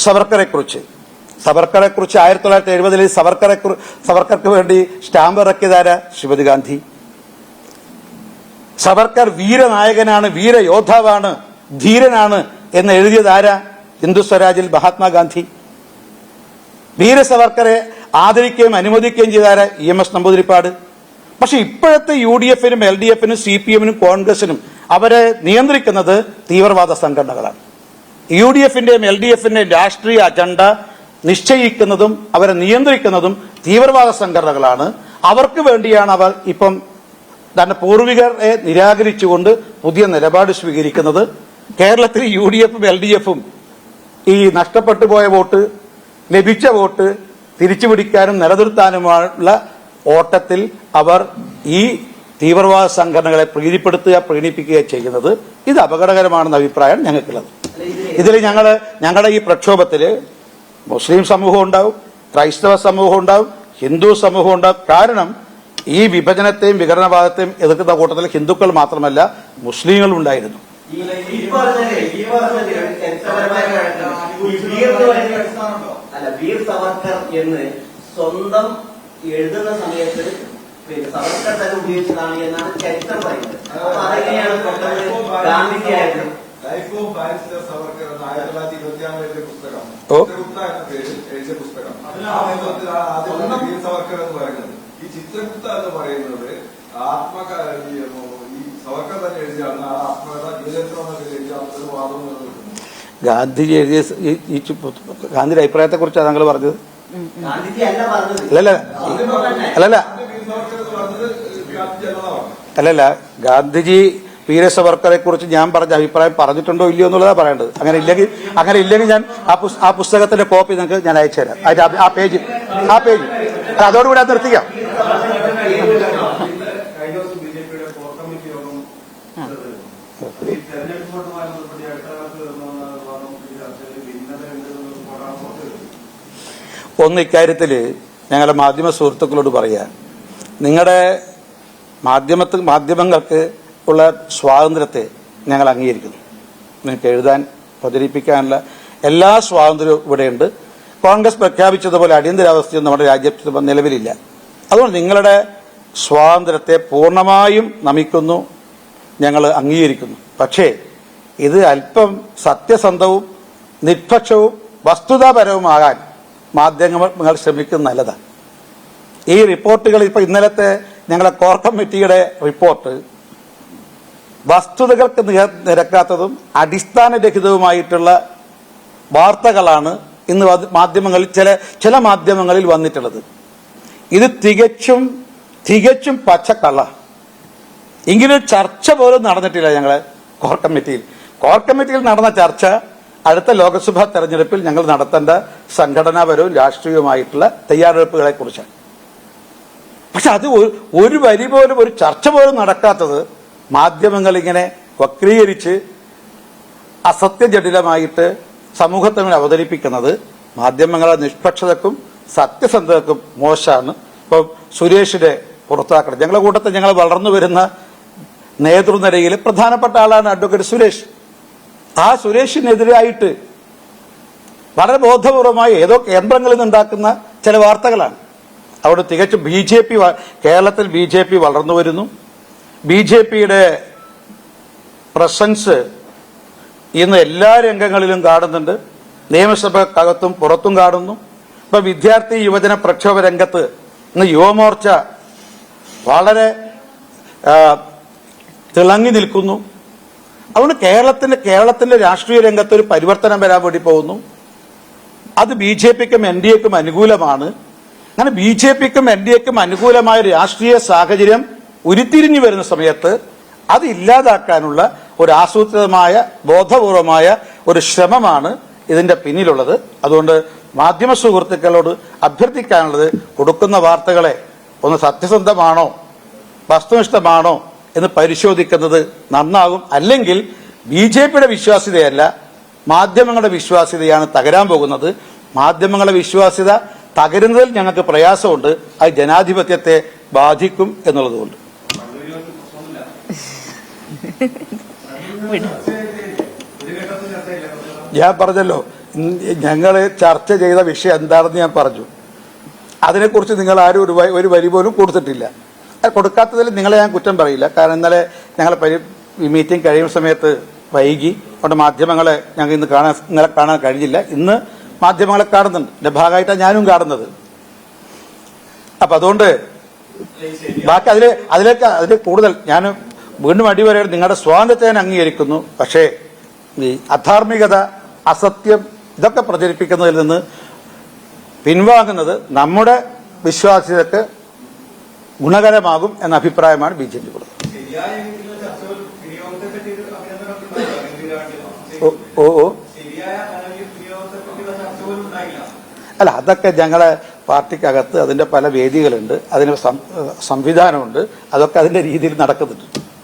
സവർക്കറെ കുറിച്ച് 1970 സവർക്കർക്ക് വേണ്ടി സ്റ്റാമ്പ് ഇറക്കിയതാര ശ്രീമതി ഗാന്ധി. സവർക്കർ വീരനായകനാണ്, വീരയോദ്ധാവാണ്, ധീരനാണ് എന്ന് എഴുതിയതാര ഹിന്ദു സ്വരാജിൽ മഹാത്മാഗാന്ധി. വീര സവർക്കറെ ആദരിക്കുകയും അനുമോദിക്കുകയും ചെയ്താര EMS നമ്പൂതിരിപ്പാട്. പക്ഷെ ഇപ്പോഴത്തെ UDF-നും LDF-നും CPM-നും കോൺഗ്രസിനും അവരെ നിയന്ത്രിക്കുന്നത് തീവ്രവാദ സംഘടനകളാണ്. UDF-ന്റെയും LDF-ന്റെയും രാഷ്ട്രീയ അജണ്ട നിശ്ചയിക്കുന്നതും അവരെ നിയന്ത്രിക്കുന്നതും തീവ്രവാദ സംഘടനകളാണ്. അവർക്ക് വേണ്ടിയാണ് അവർ ഇപ്പം തന്റെ പൂർവികരെ നിരാകരിച്ചുകൊണ്ട് പുതിയ നിലപാട് സ്വീകരിക്കുന്നത്. കേരളത്തിൽ UDF-ഉം LDF-ഉം ഈ നഷ്ടപ്പെട്ടു പോയ വോട്ട്, ലഭിച്ച വോട്ട് തിരിച്ചുപിടിക്കാനും നിലനിർത്താനുമുള്ള ഓട്ടത്തിൽ അവർ ഈ തീവ്രവാദ സംഘടനകളെ പ്രീണിപ്പിക്കുക ചെയ്യുന്നത്. ഇത് അപകടകരമാണെന്ന അഭിപ്രായം ഞങ്ങൾക്കുള്ളത്. ഇതിൽ ഞങ്ങളുടെ ഈ പ്രക്ഷോഭത്തിൽ മുസ്ലിം സമൂഹം ഉണ്ടാവും, ക്രൈസ്തവ സമൂഹം ഉണ്ടാവും, ഹിന്ദു സമൂഹം ഉണ്ടാവും. കാരണം ഈ വിഭജനത്തെയും വിഘടനവാദത്തെയും എതിർക്കുന്ന കൂട്ടത്തിൽ ഹിന്ദുക്കൾ മാത്രമല്ല മുസ്ലിങ്ങളും ഉണ്ടായിരുന്നു. വീർ സവർക്കർ എന്ന് സ്വന്തം എഴുതുന്ന സമയത്ത് സവർക്കർ തന്നെ ഉപയോഗിച്ചതാണ് എന്നാണ് ചരിത്രം പറയുന്നത്. അപ്പൊ അതെങ്ങനെയാണ് ഗാന്ധിജിയായിരുന്നു ലൈഫ് ഓഫ് ബാരിസ്റ്റർ സവർക്കർ എന്ന 1926 എഴുതിയ പുസ്തകം, ചിത്രഗുപ്ത എന്ന പേരിൽ എഴുതിയ പുസ്തകം. ആദ്യം വീർ സവർക്കർ എന്ന് പറയുന്നത് ഈ ചിത്രഗുപ്ത എന്ന് പറയുന്നത് ഈ സവർക്കർ തന്നെ എഴുതിയാണ്. ആ ആത്മകഥ ജീവചരിത്രം എന്ന പേരിൽ എഴുതിയ വാദം നിലനിൽക്കുന്നു. ഗാന്ധിജി എഴുതിയ ഗാന്ധിയുടെ അഭിപ്രായത്തെ കുറിച്ചാണ് താങ്കൾ പറഞ്ഞത്? അല്ലല്ല, ഗാന്ധിജി വീര സവർക്കറെ കുറിച്ച് ഞാൻ പറഞ്ഞ അഭിപ്രായം പറഞ്ഞിട്ടുണ്ടോ ഇല്ലയോ എന്നുള്ളതാണ് പറയേണ്ടത്. അങ്ങനെ ഇല്ലെങ്കിൽ ഞാൻ ആ പുസ്തകത്തിന്റെ കോപ്പി നിങ്ങൾക്ക് ഞാൻ അയച്ചുതരാം. അതിന്റെ ആ പേജ് അതോടുകൂടി അത് നിർത്തിക്കാം. ഒന്ന്, ഇക്കാര്യത്തിൽ ഞങ്ങളുടെ മാധ്യമ സുഹൃത്തുക്കളോട് പറയാം, നിങ്ങളുടെ മാധ്യമങ്ങൾക്ക് ഉള്ള സ്വാതന്ത്ര്യത്തെ ഞങ്ങൾ അംഗീകരിക്കുന്നു. നിങ്ങൾക്ക് എഴുതാൻ പ്രചരിപ്പിക്കാനുള്ള എല്ലാ സ്വാതന്ത്ര്യവും ഇവിടെയുണ്ട്. കോൺഗ്രസ് പ്രഖ്യാപിച്ചതുപോലെ അടിയന്തരാവസ്ഥയും നമ്മുടെ രാജ്യത്ത് നിലവിലില്ല. അതുകൊണ്ട് നിങ്ങളുടെ സ്വാതന്ത്ര്യത്തെ പൂർണ്ണമായും നമിക്കുന്നു, ഞങ്ങൾ അംഗീകരിക്കുന്നു. പക്ഷേ ഇത് അല്പം സത്യസന്ധവും നിഷ്പക്ഷവും വസ്തുതാപരവുമാകാൻ മാധ്യമങ്ങൾ ശ്രമിക്കുന്നത് നല്ലതാണ്. ഈ റിപ്പോർട്ടുകൾ ഇപ്പൊ ഇന്നലത്തെ ഞങ്ങളുടെ കോർ കമ്മിറ്റിയുടെ റിപ്പോർട്ട് വസ്തുതകൾക്ക് നിരക്കാത്തതും അടിസ്ഥാനരഹിതവുമായിട്ടുള്ള വാർത്തകളാണ് ഇന്ന് മാധ്യമങ്ങളിൽ ചില മാധ്യമങ്ങളിൽ വന്നിട്ടുള്ളത്. ഇത് തികച്ചും പച്ചക്കള്ള. ഇങ്ങനെ ചർച്ച പോലും നടന്നിട്ടില്ല ഞങ്ങളെ കോർ കമ്മിറ്റിയിൽ നടന്ന ചർച്ച അടുത്ത ലോക്സഭാ തെരഞ്ഞെടുപ്പിൽ ഞങ്ങൾ നടത്തേണ്ട സംഘടനാപരവും രാഷ്ട്രീയവുമായിട്ടുള്ള തയ്യാറെടുപ്പുകളെ കുറിച്ചാണ്. പക്ഷെ അത് ഒരു വരി പോലും, ഒരു ചർച്ച പോലും നടക്കാത്തത് മാധ്യമങ്ങൾ ഇങ്ങനെ വക്രീകരിച്ച് അസത്യജടിലമായിട്ട് സമൂഹത്തിന് അവതരിപ്പിക്കുന്നത് മാധ്യമങ്ങളുടെ നിഷ്പക്ഷതക്കും സത്യസന്ധതക്കും മോശമാണ്. ഇപ്പം സുരേഷിനെ പുറത്താക്കണം. ഞങ്ങളുടെ കൂട്ടത്തിൽ ഞങ്ങൾ വളർന്നു വരുന്ന നേതൃനിരയിൽ പ്രധാനപ്പെട്ട ആളാണ് അഡ്വക്കേറ്റ് സുരേഷ്. ആ സുരേഷിനെതിരായിട്ട് വളരെ ബോധപൂർവമായി ഏതോ കേന്ദ്രങ്ങളിൽ നിന്നുണ്ടാക്കുന്ന ചില വാർത്തകളാണ്. അവിടെ തികച്ചും കേരളത്തിൽ BJP വളർന്നു വരുന്നു. BJPയുടെ പ്രസൻസ് ഇന്ന് എല്ലാ രംഗങ്ങളിലും കാണുന്നുണ്ട്. നിയമസഭക്കകത്തും പുറത്തും കാണുന്നു. ഇപ്പൊ വിദ്യാർത്ഥി യുവജന പ്രക്ഷോഭ രംഗത്ത് ഇന്ന് യുവമോർച്ച വളരെ തിളങ്ങി നിൽക്കുന്നു. അതുകൊണ്ട് കേരളത്തിന്റെ രാഷ്ട്രീയ രംഗത്ത് ഒരു പരിവർത്തനം വരാൻ വേണ്ടി പോകുന്നു. അത് BJPക്കും NDAക്കും അനുകൂലമാണ്. അങ്ങനെ BJPക്കും NDAക്കും അനുകൂലമായ ഒരു രാഷ്ട്രീയ സാഹചര്യം ഉരുത്തിരിഞ്ഞു വരുന്ന സമയത്ത് അത് ഇല്ലാതാക്കാനുള്ള ഒരു ആസൂത്രിതമായ ബോധപൂർവമായ ഒരു ശ്രമമാണ് ഇതിന്റെ പിന്നിലുള്ളത്. അതുകൊണ്ട് മാധ്യമ സുഹൃത്തുക്കളോട് അഭ്യർത്ഥിക്കാനുള്ളത്, കൊടുക്കുന്ന വാർത്തകളെ ഒന്ന് സത്യസന്ധമാണോ വസ്തുനിഷ്ഠമാണോ എന്ന് പരിശോധിക്കുന്നത് നന്നാകും. അല്ലെങ്കിൽ BJPയുടെ വിശ്വാസ്യതയല്ല, മാധ്യമങ്ങളുടെ വിശ്വാസ്യതയാണ് തകരാൻ പോകുന്നത്. മാധ്യമങ്ങളുടെ വിശ്വാസ്യത തകരുന്നതിൽ ഞങ്ങൾക്ക് പ്രയാസമുണ്ട്. അത് ജനാധിപത്യത്തെ ബാധിക്കും എന്നുള്ളതുകൊണ്ട്. ഞാൻ പറഞ്ഞല്ലോ, ഞങ്ങൾ ചർച്ച ചെയ്ത വിഷയം എന്താണെന്ന് ഞാൻ പറഞ്ഞു. അതിനെക്കുറിച്ച് നിങ്ങൾ ആരും ഒരു വരി പോലും കൊടുത്തിട്ടില്ല. അത് കൊടുക്കാത്തതിൽ നിങ്ങളെ ഞാൻ കുറ്റം പറയില്ല. കാരണം ഇന്നലെ ഞങ്ങൾ ഈ മീറ്റിംഗ് കഴിയുന്ന സമയത്ത് വൈകി. അതുകൊണ്ട് മാധ്യമങ്ങളെ ഞങ്ങൾ ഇന്നലെ കാണാൻ കഴിഞ്ഞില്ല. ഇന്ന് മാധ്യമങ്ങളെ കാണുന്നുണ്ട്. എൻ്റെ ഭാഗമായിട്ടാണ് ഞാനും കാണുന്നത്. അപ്പം അതുകൊണ്ട് ബാക്കി അതിലേക്ക് കൂടുതൽ ഞാൻ വീണ്ടും അടിവരയാണ്. നിങ്ങളുടെ സ്വാതന്ത്ര്യത്തെ ഞാൻ അംഗീകരിക്കുന്നു. പക്ഷേ ഈ അധാർമികത, അസത്യം ഇതൊക്കെ പ്രചരിപ്പിക്കുന്നതിൽ നിന്ന് പിൻവാങ്ങുന്നത് നമ്മുടെ വിശ്വാസ്യതയ്ക്ക് ഗുണകരമാകും എന്ന അഭിപ്രായമാണ് BJP കൊടുത്തത്. അല്ല, അതൊക്കെ ഞങ്ങളെ പാർട്ടിക്കകത്ത് അതിന്റെ പല വേദികളുണ്ട്, അതിന് സംവിധാനമുണ്ട്, അതൊക്കെ അതിന്റെ രീതിയിൽ നടക്കുന്നുണ്ട്.